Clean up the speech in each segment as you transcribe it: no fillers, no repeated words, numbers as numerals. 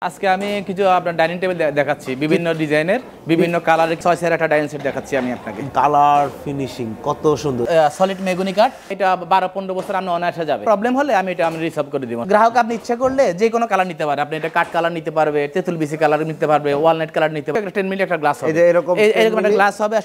আজকে আমি কিছু আপনার ডাইনিং টেবিল দেখাচ্ছি বিভিন্ন ডিজাইনের বিভিন্ন কালারের 6 একটা ডাইনিং সেট দেখাচ্ছি আমি আপনাকে। কালার ফিনিশিং কত সুন্দর, সলিড মেগুনি কাঠ, এটা 12-15 বছর আপনি অনায়াসে যাবে। প্রবলেম হলে আমি রিসলভ করে দিব। গ্রাহক আপনি ইচ্ছা করলে যে কোনো কালার নিতে পারে, আপনি এটা কাঠ কালার নিতে পারবে, তেঁতুল বিসি কালার নিতে পারবে, ওয়ালনাট কালার নিতে পারবে। 10 মিলি একটা গ্লাস হবে, এরকম একটা গ্লাস হবে,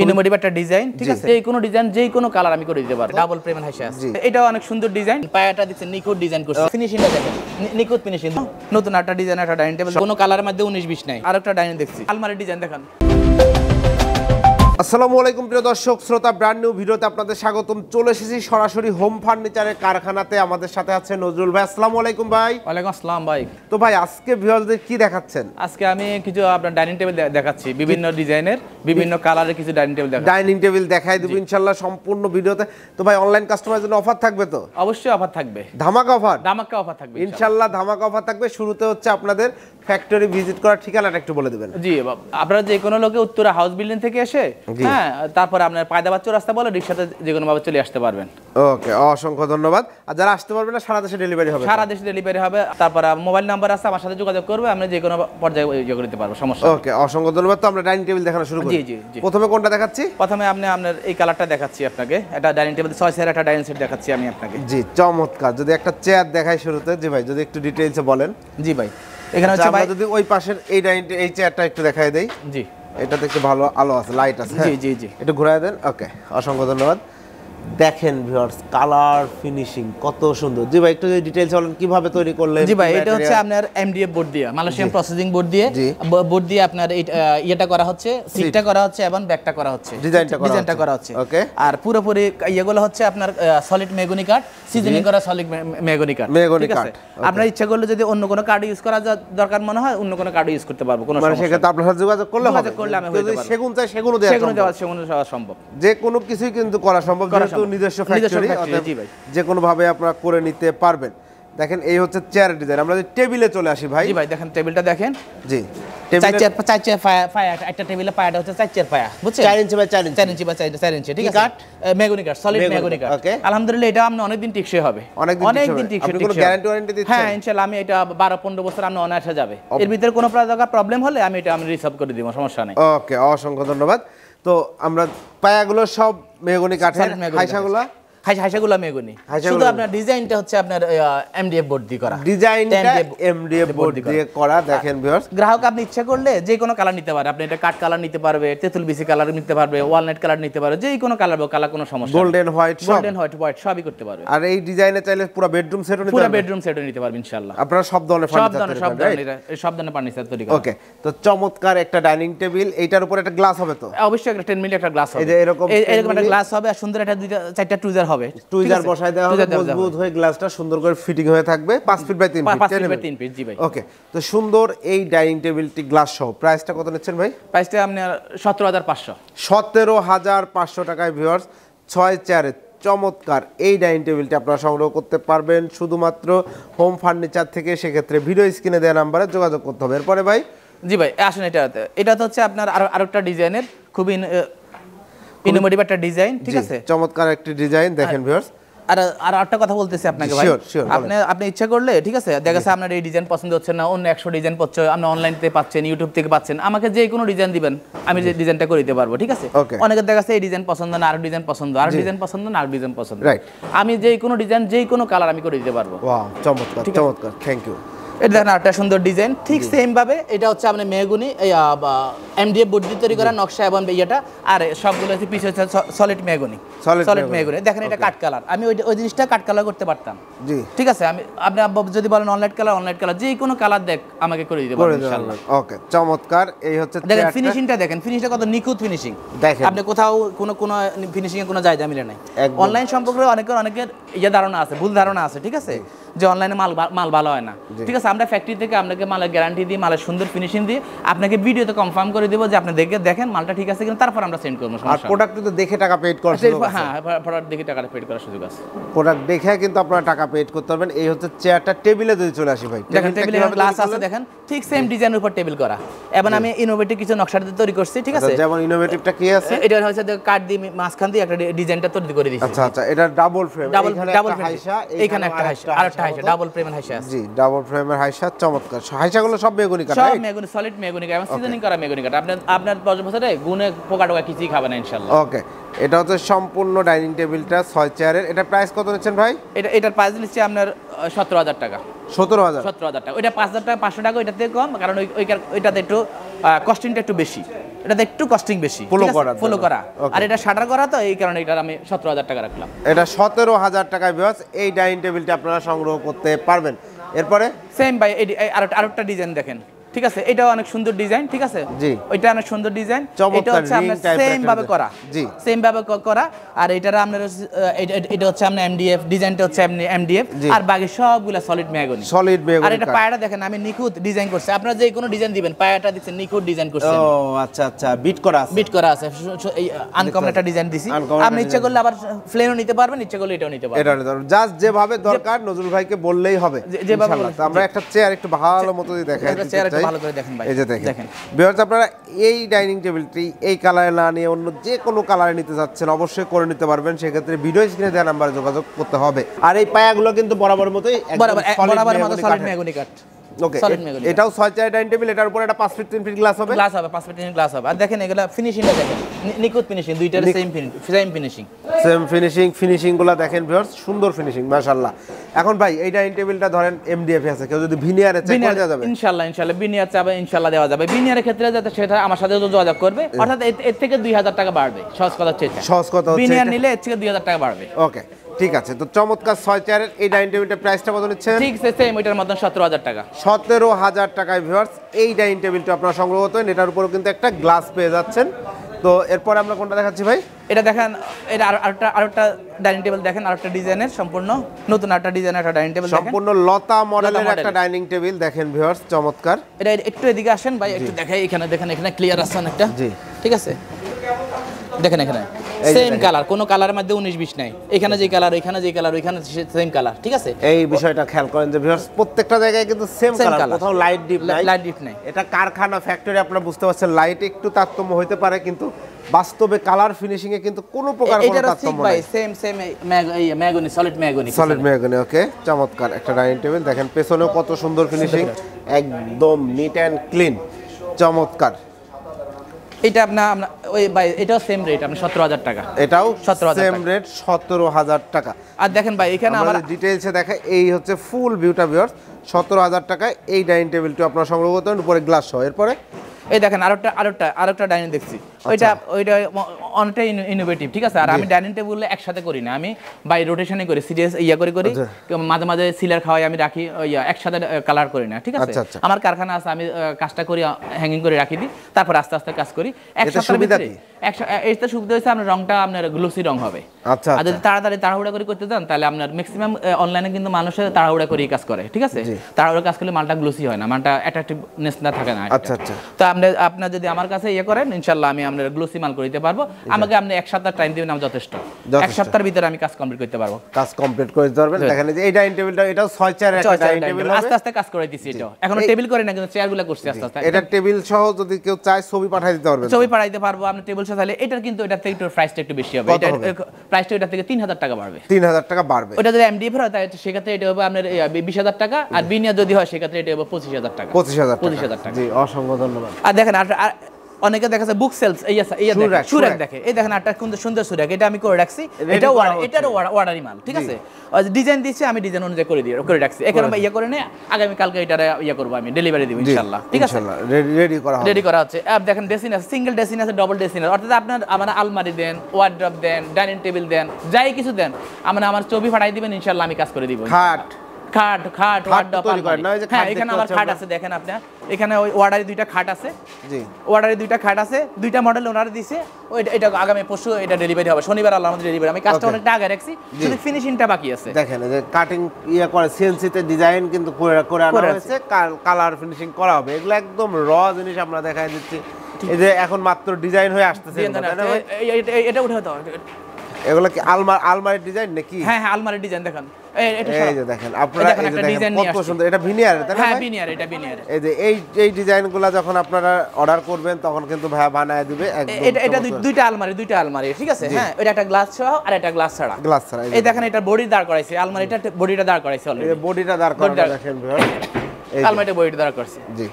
ইনোভেটিভ একটা ডিজাইন, ঠিক আছে। যে কোনো ডিজাইন যে কোনো কালার আমি করে দিতে পারি। ডাবল প্রেমের হাইসে আছে, এটাও অনেক সুন্দর ডিজাইন। পায়াটা দিচ্ছে নিখুঁত ডিজাইন করছে, ফিনিশিংটা দেখেন নিখুঁত ফিনিশিং। নতুন একটা ডিজাইন, একটা ডাইনিং টেবিল, কোনো কালারের মধ্যে 19-20 নাই। আরেকটা ডাইনিং দেখছি, আলমারির ডিজাইন দেখান। আসসালামু আলাইকুম প্রিয় দর্শক শ্রোতা, ব্র্যান্ড নিউ ভিডিওতে আপনাদের স্বাগতম। চলে এসেছি সরাসরি হোম ফার্নিচারের কারখানাতে। আমাদের সাথে আছে নজরুল ভাই। আসসালামু আলাইকুম ভাই। ওয়ালাইকুম আসসালাম ভাই। তো ভাই আজকে ভিউয়ারদের কি দেখাচ্ছেন? আজকে আমি কিছু আপনার ডাইনিং টেবিল দেখাচ্ছি বিভিন্ন ডিজাইনের বিভিন্ন কালারের কিছু ডাইনিং টেবিল দেখাচ্ছি। ডাইনিং টেবিল দেখাই দেব ইনশাআল্লাহ সম্পূর্ণ ভিডিওতে। তো ভাই অনলাইন কাস্টমারের জন্য অফার থাকবে তো? অবশ্যই অফার থাকবে, ধামাকা অফার। ধামাকা অফার থাকবে ইনশাআল্লাহ, ধামাকা অফার থাকবে। শুরুতে হচ্ছে আপনাদের ফ্যাক্টরি ভিজিট করার ঠিকানাটা একটু বলে দিবেন। জি, আপনারা যে কোনো লোকে উত্তরা হাউস বিল্ডিং থেকে এসে, হ্যাঁ, তারপরে আপনার পায়দাবাদ চৌরাস্তা বলে রিকশাতে যে কোনো ভাবে চলে আসতে পারবেন। ওকে, অসংখ্য ধন্যবাদ। আর যারা আসতে পারবে না, সারা দেশে ডেলিভারি হবে? সারা দেশে ডেলিভারি হবে। তারপরে মোবাইল নাম্বার আছে, আমার সাথে যোগাযোগ করবে, আমরা যে কোনো পর্যায়ে ইয়ে করে দিতে পারবো, সমস্যা নেই। ওকে, অসংখ্য ধন্যবাদ। তো আমরা ডাইনিং টেবিল দেখানো শুরু করি। জি জি জি। প্রথমে কোনটা দেখাচ্ছি? প্রথমে আপনার এই কালারটা দেখাচ্ছি আপনাকে। এটা ডাইনিং টেবিল 6 একটা ডাইনিং সেট দেখাচ্ছি আমি আপনাকে। জি, চমৎকার। যদি একটা চেয়ার দেখাই শুরুতে, জি ভাই যদি একটু ডিটেইলসে বলেন। জি ভাই, এখানে হচ্ছে ভাই যদি ওই পাশের এই চেয়ারটা একটু দেখাই দেই। জি, এটাতে একটু ভালো আলো আছে, লাইট আছে। জি জি জি, একটু ঘুরায় দেন। ওকে, অসংখ্য ধন্যবাদ। দেখেন ভিউয়ার্স, কালার ফিনিশিং কত সুন্দর। জি ভাই একটু ডিটেইলস বলেন কিভাবে তৈরি করলেন? জি ভাই, এটা হচ্ছে আপনার এমডিএফ বোর্ড দিয়ে, মালয়েশিয়ান প্রসেসিং বোর্ড দিয়ে আপনার ইয়েটা করা হচ্ছে, সিটটা করা হচ্ছে এবং ব্যাকটা করা হচ্ছে, ডিজাইনটা করা হচ্ছে। ওকে, আর পুরোপুরি ইয়েগুলো হচ্ছে আপনার সলিড মেগুনি কাঠ, সিজনিং করা সলিড মেগুনি কাঠ, ঠিক আছে। আপনার ইচ্ছা করলে যদি অন্য কোনো কার্ড ইউজ করা দরকার মনে হয়, অন্য কোনো কার্ড ইউজ করতে পারবো, কোনো সমস্যা নেই। সেক্ষেত্রে আপনার সাথে যোগাযোগ করলে হবে। আমি হতে পারবো। সেগুন চাই, সেগুনও দেওয়া সম্ভব। যে কোনো কিছুই কিন্তু করা সম্ভব, যেহেতু নিজস্ব ফ্যাক্টরি, যে কোনো ভাবে আপনারা করে নিতে পারবেন। দেখেন এই হচ্ছে চেয়ারের ডিজাইন। আমরা যদি টেবিলে চলে আসি ভাই। জি ভাই, দেখেন টেবিলটা দেখেন। জি, 4 চেয়ার পায়া, একটা টেবিলে পায়াটা হচ্ছে 4 চেয়ার পায়া, বুঝছেন? 4 inch by 4 inch, 4 inch by 4 ইঞ্চি, ঠিক আছে। কাঠ মেগুনি কাঠ, সলিড মেগুনি কাঠ। আলহামদুলিল্লাহ, এটা আপনি অনেক দিন টিকসই হবে, অনেক দিন টিকসই। আপনি কোনো গ্যারান্টি ওয়ারেন্টি দিচ্ছেন? হ্যাঁ, ইনশাআল্লাহ। আমি এটা 12-15 বছর আপনি অনায়াসে যাবে। এর ভিতরে কোনো প্রবলেম হলে আমি রিসলভ করে দিব, সমস্যা নেই। ওকে, অসংখ্য ধন্যবাদ। তো আমরা পায়াগুলো সব মেগুনি কাঠের, হাইসাগুলো মেগুনি, শুধু আপনার ডিজাইনটা হচ্ছে আপনার এমডিএফ বোর্ড দিয়ে করা। ডিজাইনটা এমডিএফ বোর্ড দিয়ে করা। দেখেন ভিউয়ার্স, গ্রাহক আপনি ইচ্ছা করলে যে কোনো কালার নিতে পারে, আপনি এটা কাঠ কালার নিতে পারবে, তেঁতুল বিসি কালার নিতে পারবে, ওয়ালনাট কালার নিতে পারবে, যে কোনো কালার কোনো সমস্যা নেই। গোল্ডেন হোয়াইট সবই করতে পারবে। আর এই ডিজাইনে চাইলে পুরো বেডরুম সেটও নিতে পারবে, পুরো বেডরুম সেটও নিতে পারবে ইনশাআল্লাহ। আপনারা সব ধরনের ফার্নিচার তৈরি করেন। ওকে, তো চমৎকার একটা ডাইনিং টেবিল। এইটার উপর একটা গ্লাস হবে তো? অবশ্যই একটা 10 মিলি একটা গ্লাস হবে। এই যে এরকম একটা গ্লাস হবে, আর সুন্দর একটা 4টা টুইজার হবে। টুইজার বসায় দেওয়া হবে, মজবুত হয়ে গ্লাসটা সুন্দর করে ফিটিং হয়ে থাকবে। 5 ফিট বাই 3 ফিট। জি ভাই। ওকে, তো সুন্দর এই ডাইনিং টেবিলটি গ্লাস সহ প্রাইসটা কত নিচ্ছেন ভাই? প্রাইসটা আপনার 17,500। 17,500 টাকায় ভিউয়ার্স 6 চেয়ারে চমৎকার এই ডাইনিং টেবিলটি আপনারা সংগ্রহ করতে পারবেন শুধুমাত্র হোম ফার্নিচার থেকে। সেক্ষেত্রে ভিডিও স্ক্রিনে দেওয়া নাম্বারে যোগাযোগ করতে হবে। এরপরে ভাই, জি ভাই আসুন, এটা তো হচ্ছে আপনার আরেকটা ডিজাইনের, খুবই ইনোভেটিভ একটা ডিজাইন, ঠিক আছে। চমৎকার একটি ডিজাইন। দেখেন ভিউয়ার্স, আর একটা কথা বলতেছি আপনাকে ভাই, আপনি ইচ্ছা করলে, ঠিক আছে, দেখা যাচ্ছে আপনার এই ডিজাইন পছন্দ হচ্ছে না, অন্য 100 ডিজাইন পাচ্ছে, আপনি অনলাইনতে পাচ্ছেন, ইউটিউব থেকে পাচ্ছেন, আমাকে যে কোনো ডিজাইন দিবেন, আমি যে ডিজাইনটা করে দিতে পারবো, ঠিক আছে। অনেকে দেখা যাচ্ছে এই ডিজাইন পছন্দ না, আর ডিজাইন পছন্দ, আর ডিজাইন পছন্দ না, আর ডিজাইন পছন্দ, রাইট। আমি যে কোনো ডিজাইন, যে কোনো কালার আমি করে দিতে পারবো। ওয়াও, চমৎকার চমৎকার, থ্যাংক ইউ। এটা দেখেন একটা সুন্দর ডিজাইন, ঠিক সেম ভাবে এটা হচ্ছে আপনার মেগুনি এমডিএফ বোর্ড দিয়ে তৈরি করা নকশা এবং ইয়েটা, আর সবগুলো হচ্ছে পিছে হচ্ছে সলিড মেগুনি। দেখেন এটা কাট কালার, আমি ওই জিনিসটা কাট কালার করতে পারতাম, জি, ঠিক আছে। আপনি যদি বলেন অনলাইন কালার, যে কোনো কালার দেখ আমাকে করে দিতে পারবেন ইনশাআল্লাহ। ওকে, চমৎকার। এই হচ্ছে দেখেন ফিনিশিংটা, দেখেন ফিনিশিংটা কত নিখুঁত ফিনিশিং। দেখেন আপনি কোথাও কোনো ফিনিশিং এ কোনো জায়গা মিলে নাই। অনলাইন সম্পর্কে অনেকের ধারণা আছে, ভুল ধারণা আছে, ঠিক আছে, যে অনলাইনে মাল ভালো হয় না, ঠিক আছে। আমরা ফ্যাক্টরি থেকে আপনাকে মালের গ্যারান্টি দিই, মালের সুন্দর ফিনিশিং দিই, আপনাকে ভিডিওতে কনফার্ম করে দেব যে আপনি দেখেন মালটা ঠিক আছে কিনা, তারপর আমরা সেন্ড করব। আর প্রোডাক্ট তো দেখে টাকা পেড করার সুযোগ আছে। হ্যাঁ, প্রোডাক্ট দেখে টাকা পেড করার সুযোগ আছে। প্রোডাক্ট দেখে কিন্তু আপনারা টাকা পেড করতে পারবেন। এই হচ্ছে চেয়ারটা। টেবিলে যদি চলে আসি ভাই, দেখেন টেবিলে গ্লাস আছে, দেখেন ঠিক সেম ডিজাইনের উপর টেবিল করা। এবং আমি ইনোভেটিভ কিছু নকশা তৈরি করছি, ঠিক আছে? যেমন ইনোভেটিভটা কি আছে? এটা হচ্ছে কাট দিয়ে মাঝখান দিয়ে একটা ডিজাইনটা তৈরি করে দিয়েছি। আচ্ছা আচ্ছা, এটা ডাবল ফ্রেম, ডাবল হাইসা, এখানে একটা হাইসা, আরেকটা হাইসা, ডাবল ফ্রেমের হাইসা আছে। জি, ডাবল ফ্রেমের হাইসা, চমৎকার। হাইসাগুলো সব মেহগনি কাঠ, সব মেহগনি, সলিড মেহগনি কাঠ এবং সিজনিং করা মেহগনি কাঠ। আপনার বছরে গুণে পোকা টোকা কিছুই খাবে না ইনশাআল্লাহ। ওকে, এটা হচ্ছে সম্পূর্ণ ডাইনিং টেবিলটা 6 চেয়ারের। এটা প্রাইস কত নিচ্ছেন ভাই? এটার প্রাইস নিচ্ছে আপনার 17,000 টাকা। 17,000 টাকা। ওইটা 5,000 টাকা, 500 টাকা ওইটাতে কম, কারণ ওইটাতে একটু কস্টিংটা একটু বেশি, এটাতে একটু কস্টিং বেশি, ফলো করা। আর এটা শাটার করা, তো এই কারণে এটা আমি 17,000 টাকা রাখলাম। এটা 17,000 টাকায় ভিউয়ার্স এই ডাইনিং টেবিলটা আপনারা সংগ্রহ করতে পারবেন। এরপরে সেম ভাই, আরেকটা ডিজাইন দেখেন, ঠিক আছে? এটাও অনেক সুন্দর ডিজাইন, ঠিক আছে? জি, ওইটা অনেক সুন্দর ডিজাইন। এটা হচ্ছে আপনার সেম ভাবে করা, জি, সেম ভাবে করা। আর এটার আপনার এটা হচ্ছে আপনার এমডিএফ, ডিজাইনটা হচ্ছে এমডিএফ, আর বাকি সবগুলা সলিড মেহগনি। আর এটা পায়াটা দেখেন, আমি নিখুঁত ডিজাইন করছি। আপনারা যে কোনো ডিজাইন দিবেন, পায়াটা দিচ্ছেন নিখুঁত ডিজাইন করছেন। ও আচ্ছা আচ্ছা, বিট করা আছে। এই আনকমন একটা ডিজাইন দিছি। আপনি ইচ্ছা করলে আবার প্লেনও নিতে পারবেন, ইচ্ছা করলে এটাও নিতে পারবেন। এটা জাস্ট যেভাবে দরকার নজরুল ভাইকে বললেই হবে ইনশাআল্লাহ। তো আমরা একটা চেয়ার একটু ভালো মতো দেখাই দিতে চাই। ভালো করে দেখেন ভাই, এই যে দেখেন ভিউয়ার্স, আপনারা এই ডাইনিং টেবিলটি এই কালারে না নিয়ে অন্য যে কোনো কালারে নিতে যাচ্ছেন, অবশ্যই করে নিতে পারবেন। সেক্ষেত্রে ভিডিও স্ক্রিনে দেওয়া নাম্বারে যোগাযোগ করতে হবে। আর এই পায়াগুলো কিন্তু বরাবর মতোই বরাবর মতো সলিড মেহগনি কাঠ। ওকে, এটাও 6 চেয়ার ডাইনিং টেবিল। এটার উপর একটা 5 ফিট 3 ফিট গ্লাস হবে, 5 ফিট গ্লাস হবে। আর দেখেন এগুলা ফিনিশিংটা দেখেন, নিখুঁত ফিনিশিং, দুইটার সেম ফিনিশিংগুলো দেখেন ভিউয়ার্স, সুন্দর ফিনিশিং মাশাআল্লাহ। এখন ভাই এই ডাইনিং টেবিলটা ধরেন এমডিএফ আছে, কেউ যদি ভিনিয়ারে চেক করে দেওয়া যাবে? ইনশাআল্লাহ ভিনিয়ার চাবে, ইনশাআল্লাহ দেওয়া যাবে। ভিনিয়ারের ক্ষেত্রে যাতে সেটা আমার সাথে যোগাযোগ করবে, অর্থাৎ এর থেকে 2,000 টাকা বাড়বে। সহজ কথা হচ্ছে ভিনিয়ার নিলে এর থেকে 2,000 টাকা বাড়বে। ওকে, ঠিক আছে। তো চমৎকার 6 চেয়ারের এই ডাইনিং টেবিলটার প্রাইসটা কত নিচ্ছেন? ঠিক সেম ওইটার মতন 17,000 টাকা। 17,000 টাকায় ভিউয়ার্স এই ডাইনিং টেবিলটা আপনারা সংগ্রহ করতে হয়। এটার উপরও কিন্তু একটা গ্লাস পেয়ে যাচ্ছেন। তো এরপর আমরা কোনটা দেখাচ্ছি ভাই? এটা দেখেন, এটা আরেকটা ডাইনিং টেবিল দেখেন, আরেকটা ডিজাইনের সম্পূর্ণ নতুন একটা ডিজাইনের একটা ডাইনিং টেবিল দেখেন, সম্পূর্ণ লতা মডেলের একটা ডাইনিং টেবিল দেখেন ভিউয়ার্স, চমৎকার। এটা একটু এদিকে আসেন ভাই, একটু দেখাই। এখানে দেখেন, এখানে ক্লিয়ার আছে অনেকটা, জি, ঠিক আছে? দেখেন এখানে সেম কালার, কোনো কালারের মধ্যে 19-20 নাই। এখানে যে কালার, এখানে যে কালার, ওইখানে সেম কালার, ঠিক আছে? এই বিষয়টা খেয়াল করেন যে ভিউয়ার্স প্রত্যেকটা জায়গায় কিন্তু সেম কালার, কোথাও লাইট ডিপ নাই। এটা কারখানা, ফ্যাক্টরি, আপনারা বুঝতে পারছেন লাইট একটু তারতম্য হতে পারে, কিন্তু বাস্তবে কালার ফিনিশিং এ কিন্তু কোনো প্রকার কোনো তারতম্য নাই। Same mahogany, solid mahogany. Okay, চমৎকার একটা ডাইনিং টেবিল দেখেন, পেছনেও কত সুন্দর ফিনিশিং, একদম নিট এন্ড ক্লিন, চমৎকার। এটা আপনার ওই ভাই, এটাও সেম রেট, আপনার 17,000 টাকা। এটাও সেম রেট, 17,000 টাকা। আর দেখেন ভাই, এখানে আমরা ডিটেইলসে দেখাই। এই হচ্ছে ফুল ভিউটা ভিউয়ার্স, 17,000 টাকায় এই ডাইনিং টেবিলটি আপনারা সংগ্রহ করতে পারেন, উপরে গ্লাস সহ। এরপরে এই দেখেন আরেকটা ডাইনিং দেখছি, ওইটা অনেকটা ইনোভেটিভ, ঠিক আছে? আর আমি ডাইনিং টেবিল একসাথে করি না, আমি বাই রোটেশনে করি, সিরিয়াস করি, মাঝে মাঝে সিলার খাওয়াই, আমি রাখি, একসাথে কালার করি না, ঠিক আছে? আমার কারখানা আছে, আমি কাজটা করি, হ্যাঙ্গিং করে রাখি দিই, তারপর আস্তে আস্তে কাজ করি। এক সপ্তাহের ভিতরে এটা সুবিধা হয়েছে, আপনার রংটা আপনার গ্লোসি রং হবে। আচ্ছা, আর যদি তাড়াহুড়া করে করতে চান, তাহলে আপনার ম্যাক্সিমাম অনলাইনে কিন্তু মানুষের তাড়াহুড়া করে কাজ করে, ঠিক আছে? তাড়াহুড়া কাজ করলে মালটা গ্লোসি হয় না, মালটা অ্যাট্রাকটিভনেস না থাকে না। আচ্ছা আচ্ছা। তো আপনার যদি আমার কাছে করেন, ইনশাআল্লাহ আমি আপনার গ্লোসি মাল করে দিতে পারবো। আমাকে আপনি 1 সপ্তাহ টাইম দিবেন, আমি যথেষ্ট। 1 সপ্তাহের ভিতরে আমি কাজ কমপ্লিট করতে পারবো। দেখেন এই ডাইনিং টেবিলটা, এটাও 6 চেয়ারের একটা ডাইনিং টেবিল হবে। আস্তে আস্তে কাজ করে দিছি। এটা এখনো টেবিল করে না, কিন্তু চেয়ারগুলো করছি আস্তে আস্তে। এটা টেবিল সহ যদি কেউ চায় ছবি পাঠিয়ে দিতে পারবেন? ছবি পাঠাইতে পারবো। আপনি টেবিল সহ চাইলে এটার কিন্তু এটার থেকে একটু প্রাইসটা একটু বেশি হবে। এটা প্রাইসটা এটা থেকে 3,000 টাকা বাড়বে। 3,000 টাকা বাড়বে। ওটা যদি এমডিএফ হয়, তাহলে সেক্ষেত্রে এটা হবে আপনার 20,000 টাকা, আর বিনিয়া যদি হয় সেক্ষেত্রে এটা হবে 25,000 টাকা। 25,000 টাকা। জি, অসংখ্য ধন্যবাদ। আর দেখেন, অনেকে দেখা যায় বুক সেলস, সুরাক দেখে, এই দেখেন একটা সুন্দর সুরাক, এটা আমি করে রাখছি। এটারও অর্ডারি মাল, ঠিক আছে? ডিজাইন দিচ্ছি, আমি ডিজাইন অনুযায়ী করে রাখছি। এখানে করে নিয়ে আগামী কালকে এটা করবো, আমি ডেলিভারি দিব ইনশাআল্লাহ, ঠিক আছে? রেডি করা হচ্ছে। দেখেন ড্রেসিং আছে, সিঙ্গেল ড্রেসিং আছে, ডবল ড্রেসিং আছে। অর্থাৎ আপনার আমার আলমারি দেন, ওয়ার্ড্রপ দেন, ডাইনিং টেবিল দেন, যাই কিছু দেন, আমার ছবি পাঠাই দিবেন, ইনশাআল্লাহ আমি কাজ করে দিব। খাট এখানে আমার খাট আছে, দেখেন আপনি এখানে ওই অর্ডারে 2টা খাট আছে। জি, অর্ডারে 2টা খাট আছে, 2টা মডেল ওনারা দিয়েছে। এটা আগামী পরশু এটা ডেলিভারি হবে, শনিবার আল্লাহ আমাদের ডেলিভারি। আমি কাজটা অনেকটা আগে রাখছি, শুধু ফিনিশিংটা বাকি আছে। দেখেন এই যে কাটিং করে সিএনসি তে ডিজাইন কিন্তু করে আনা হয়েছে, কালার ফিনিশিং করা হবে। এগুলো একদম র জিনিস আমরা দেখাই দিচ্ছি। এই যে এখন মাত্র ডিজাইন হয়ে আসতেছে, এটা উঠে হতো। এগুলো কি আলমারির ডিজাইন নাকি? হ্যাঁ, আলমারির ডিজাইন। দেখেন এই যে দেখেন আপনারা এই যে দেখেন কত সুন্দর, এটা ভিনিয়ার তাই না? হ্যাঁ ভিনিয়ার, এটা ভিনিয়ার। এই যে এই ডিজাইনগুলো যখন আপনারা অর্ডার করবেন তখন কিন্তু ভাইয়া বানায় দিবে একদম। এটা দুইটা আলমারি, ঠিক আছে? হ্যাঁ, এটা একটা গ্লাস সহ আর একটা গ্লাস ছাড়া। গ্লাস ছাড়া। এই দেখেন এটা বডি দাঁড় করাইছে, আলমারিটা বডিটা দাঁড় করাইছে অলরেডি। এই বডিটা দাঁড় করানো দেখেন ভিউয়ার, আলমারিটা বডিটা দাঁড় করাইছে। জি,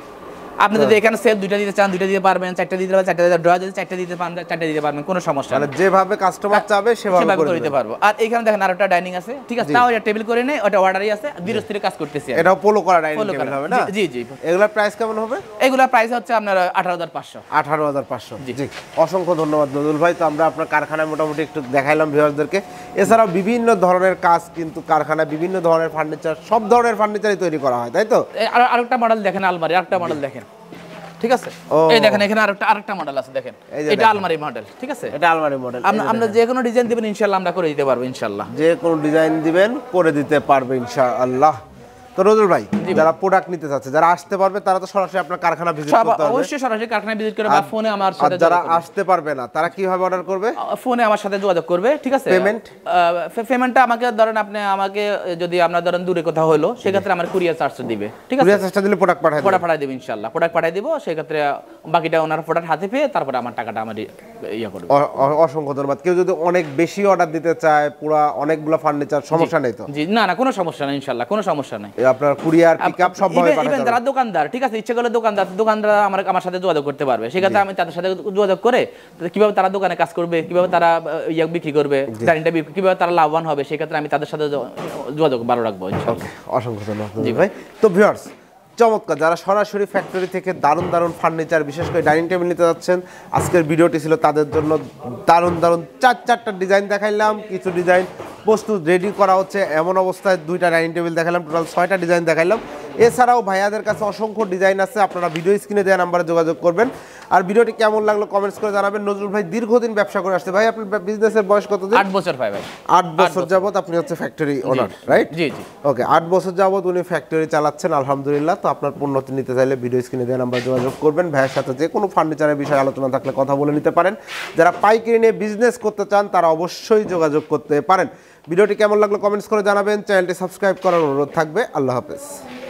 আপনি যদি এখানে সেট দুইটা দিতে চান দুইটা দিতে পারবেন, চারটা দিতে পারবেন চারটা দিতে, ড্রয়ার যদি চারটা দিতে পারেন চারটা দিতে পারবেন, কোনো সমস্যা মানে নেই। যেভাবে কাস্টমার চাবে সেভাবে করে দিতে পারবো। আর এখানে দেখেন আরেকটা ডাইনিং আছে, ঠিক আছে? তাও এটা টেবিল করে নেই, ওটা অর্ডারই আছে, ধীরে কাজ করতেছি। এটাও পোলো করা ডাইনিং টেবিল হবে না? জি জি। এগুলোর প্রাইস কেমন হবে? এগুলা প্রাইস হচ্ছে আপনার 18,500। 18,500। জি, অসংখ্য ধন্যবাদ নজরুল ভাই। তো আমরা আপনার কারখানায় মোটামুটি একটু দেখাইলাম ভিউয়ারদেরকে। এছাড়াও বিভিন্ন ধরনের কাজ কিন্তু কারখানায় বিভিন্ন ধরনের ফার্নিচার, সব ধরনের ফার্নিচারই তৈরি করা হয়, তাই তো? আরেকটা মডেল দেখেন, আলমারি আরেকটা মডেল দেখেন, ঠিক আছে? এই দেখেন এখানে আরেকটা মডেল আছে, দেখেন এটা আলমারি মডেল, ঠিক আছে? এটা আলমারি মডেল। আমরা যে কোনো ডিজাইন দিবেন ইনশাআল্লাহ আমরা করে দিতে পারবো ইনশাআল্লাহ। যে কোনো ডিজাইন দিবেন করে দিতে পারবে ইনশাআল্লাহ। তো নজরুল ভাই, যারা প্রোডাক্ট নিতে চাচ্ছে, যারা আসতে পারবে তারা তো সরাসরি আপনার কারখানা ভিজিট করতে পারবে। অবশ্যই সরাসরি কারখানা ভিজিট করে বা ফোনে আমার সাথে, যারা আসতে পারবে না তারা কিভাবে অর্ডার করবে? ফোনে আমার সাথে যোগাযোগ করবে, ঠিক আছে? পেমেন্টটা আমাকে ধরেন, আপনি আমাকে যদি আপনার ধরেন দূরে কোথাও হলো সেক্ষেত্রে আমার কুরিয়ার চার্জ দিবে, ঠিক আছে? কুরিয়ার চার্জটা দিলে প্রোডাক্ট পাঠাই দিবে ইনশাআল্লাহ, প্রোডাক্ট পাঠাই দিব। সেক্ষেত্রে বাকিটা ওনার প্রোডাক্ট হাতে পেয়ে তারপরে আমার টাকাটা আমার ইয়া করবে। অসংখ্য ধন্যবাদ। কেউ যদি অনেক বেশি অর্ডার দিতে চায়, পুরো অনেকগুলো ফার্নিচার, সমস্যা নেই তো? জি, না কোনো সমস্যা নেই ইনশাআল্লাহ, কোনো সমস্যা নেই। আপনার কুরিয়ার পিকআপ সব ভাবে পাঠাতে হবে। যারা দোকানদার, ঠিক আছে, ইচ্ছে করলে দোকানদার আমার সাথে যোগাযোগ করতে পারবে। সেক্ষেত্রে আমি তাদের সাথে যোগাযোগ করে কিভাবে তারা দোকানে কাজ করবে, কিভাবে তারা ইয়া বিক্রি করবে, ডাইনিংটা কিভাবে তারা লাভবান হবে, সেক্ষেত্রে আমি তাদের সাথে যোগাযোগ ভালো রাখবো ইনশাআল্লাহ। অসংখ্য ধন্যবাদ ভাই। তো ভিউয়ার্স, চমৎকার, যারা সরাসরি ফ্যাক্টরি থেকে দারুণ দারুণ ফার্নিচার, বিশেষ করে ডাইনিং টেবিল নিতে যাচ্ছেন, আজকের ভিডিওটি ছিল তাদের জন্য। দারুণ দারুণ চারটা ডিজাইন দেখাইলাম, কিছু ডিজাইন প্রস্তুত রেডি করা হচ্ছে, এমন অবস্থায় দুইটা ডাইনিং টেবিল দেখালাম, টোটাল 6টা ডিজাইন দেখাইলাম। এছাড়াও ভাইয়াদের কাছে অসংখ্য ডিজাইন আছে, আপনারা ভিডিও স্ক্রিনে দেওয়া নাম্বারে যোগাযোগ করবেন। আর ভিডিওটি কেমন লাগলো কমেন্টস করে জানাবেন। নজরুল ভাই দীর্ঘদিন ব্যবসা করে আসছে। ভাই আপনার বিজনেসের বয়স কতদিন? 8 বছর ভাই। 8 বছর যাবত আপনি হচ্ছে ফ্যাক্টরি ওনার, রাইট? জি জি। ওকে, 8 বছর যাবত উনি ফ্যাক্টরি চালাচ্ছেন, আলহামদুলিল্লাহ। তো আপনার পণ্যটি নিতে চাইলে ভিডিও স্ক্রিনে দেওয়া নাম্বারে যোগাযোগ করবেন। ভাইয়ের সাথে যে কোনো ফার্নিচারের বিষয়ে আলোচনা থাকলে কথা বলে নিতে পারেন। যারা পাইকারি নিয়ে বিজনেস করতে চান তারা অবশ্যই যোগাযোগ করতে পারেন। ভিডিওটি কেমন লাগলো কমেন্টস করে জানাবেন। চ্যানেলটি সাবস্ক্রাইব করার অনুরোধ থাকবে। আল্লাহ হাফেজ।